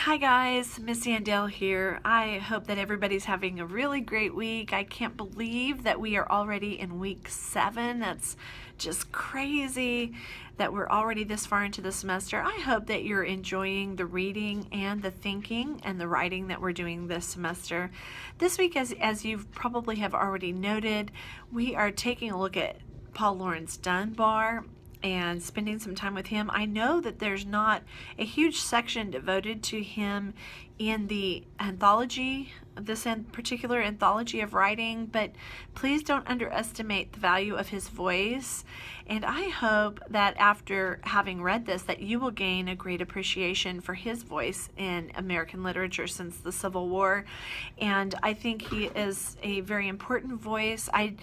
Hi guys, Miss Yandell here. I hope that everybody's having a really great week. I can't believe that we are already in week 7. That's just crazy that we're already this far into the semester. I hope that you're enjoying the reading and the thinking and the writing that we're doing this semester. This week, as you probably have already noted, we are taking a look at Paul Laurence Dunbar and spending some time with him. I know that there's not a huge section devoted to him in the anthology, this particular anthology of writing, but please don't underestimate the value of his voice. And I hope that after having read this, that you will gain a great appreciation for his voice in American literature since the Civil War. And I think he is a very important voice. I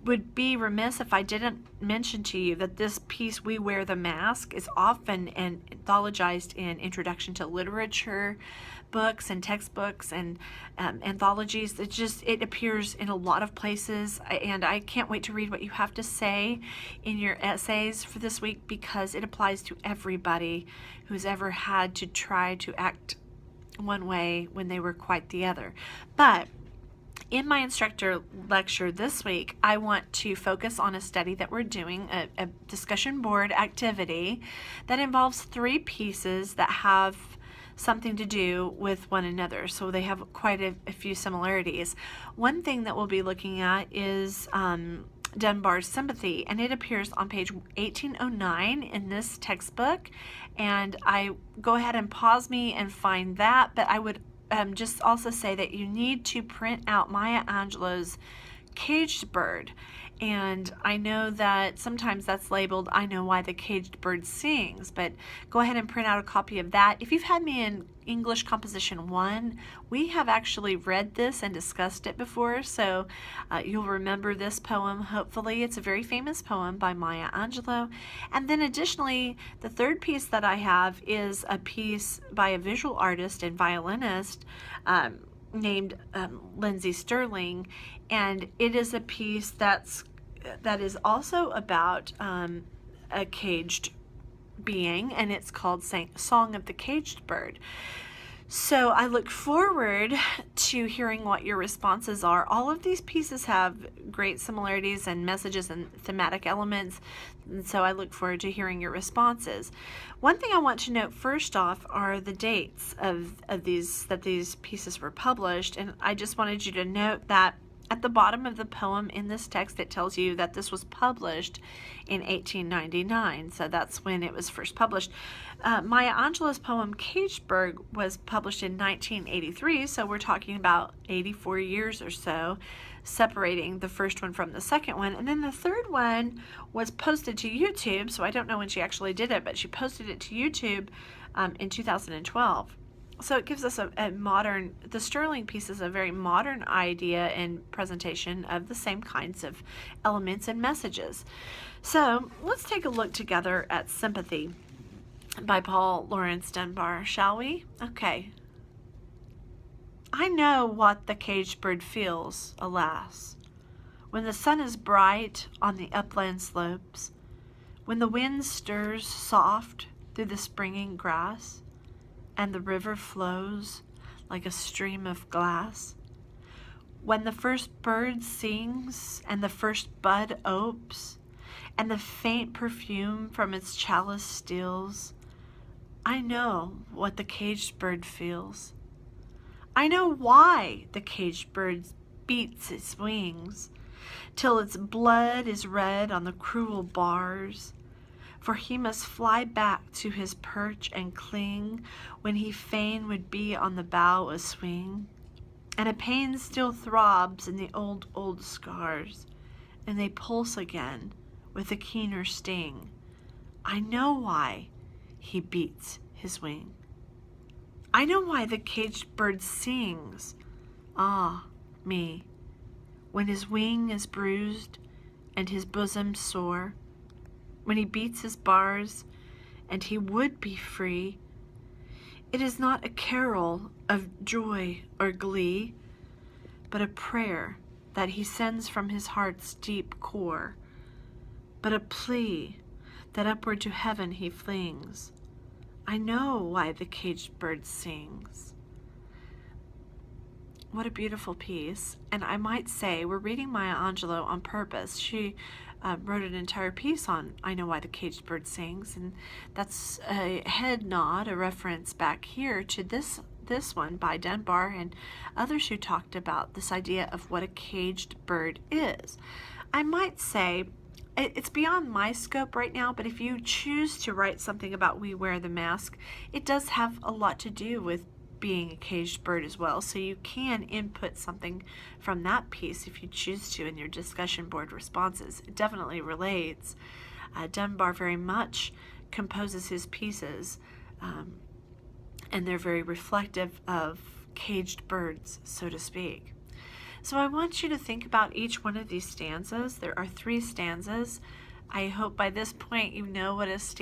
would be remiss if I didn't mention to you that this piece, We Wear the Mask, is often anthologized in Introduction to Literature books and textbooks and anthologies. It appears in a lot of places, and I can't wait to read what you have to say in your essays for this week, because it applies to everybody who's ever had to try to act one way when they were quite the other. But in my instructor lecture this week, I want to focus on a study that we're doing, a discussion board activity that involves 3 pieces that have something to do with one another. So they have quite a few similarities. One thing that we'll be looking at is Dunbar's Sympathy, and it appears on page 1809 in this textbook. And I go ahead and pause me and find that, but I would just also say that you need to print out Maya Angelou's Caged Bird. And I know that sometimes that's labeled, I Know Why the Caged Bird Sings, but go ahead and print out a copy of that. If you've had me in English Composition 1, we have actually read this and discussed it before, so you'll remember this poem, hopefully. It's a very famous poem by Maya Angelou. And then additionally, the third piece that I have is a piece by a visual artist and violinist named Lindsay Stirling, and it is a piece that is also about a caged being, and it's called Song of the Caged Bird. So I look forward to hearing what your responses are. All of these pieces have great similarities and messages and thematic elements, and so I look forward to hearing your responses. One thing I want to note first off are the dates of these pieces were published, and I just wanted you to note that at the bottom of the poem in this text, it tells you that this was published in 1899, so that's when it was first published. Maya Angelou's poem Caged Bird was published in 1983, so we're talking about 84 years or so, separating the first one from the second one. And then the third one was posted to YouTube, so I don't know when she actually did it, but she posted it to YouTube in 2012. So it gives us a modern, the Stirling piece is a very modern idea and presentation of the same kinds of elements and messages. So let's take a look together at Sympathy by Paul Laurence Dunbar, shall we? Okay. I know what the caged bird feels, alas, when the sun is bright on the upland slopes, when the wind stirs soft through the springing grass, and the river flows like a stream of glass. When the first bird sings, and the first bud opes, and the faint perfume from its chalice steals, I know what the caged bird feels. I know why the caged bird beats its wings, till its blood is red on the cruel bars. For he must fly back to his perch and cling, when he fain would be on the bough a swing. And a pain still throbs in the old scars, and they pulse again with a keener sting. I know why he beats his wing. I know why the caged bird sings, ah, me, when his wing is bruised and his bosom sore, when he beats his bars, and he would be free. It is not a carol of joy or glee, but a prayer that he sends from his heart's deep core, but a plea that upward to heaven he flings, I know why the caged bird sings. What a beautiful piece. And I might say, we're reading Maya Angelou on purpose. She wrote an entire piece on I Know Why the Caged Bird Sings, and that's a head nod, a reference back here to this one by Dunbar and others who talked about this idea of what a caged bird is. I might say it's beyond my scope right now, but if you choose to write something about We Wear the Mask, it does have a lot to do with being a caged bird as well, so you can input something from that piece if you choose to in your discussion board responses. It definitely relates. Dunbar very much composes his pieces, and they're very reflective of caged birds, so to speak. So I want you to think about each one of these stanzas. There are 3 stanzas. I hope by this point you know what a stanza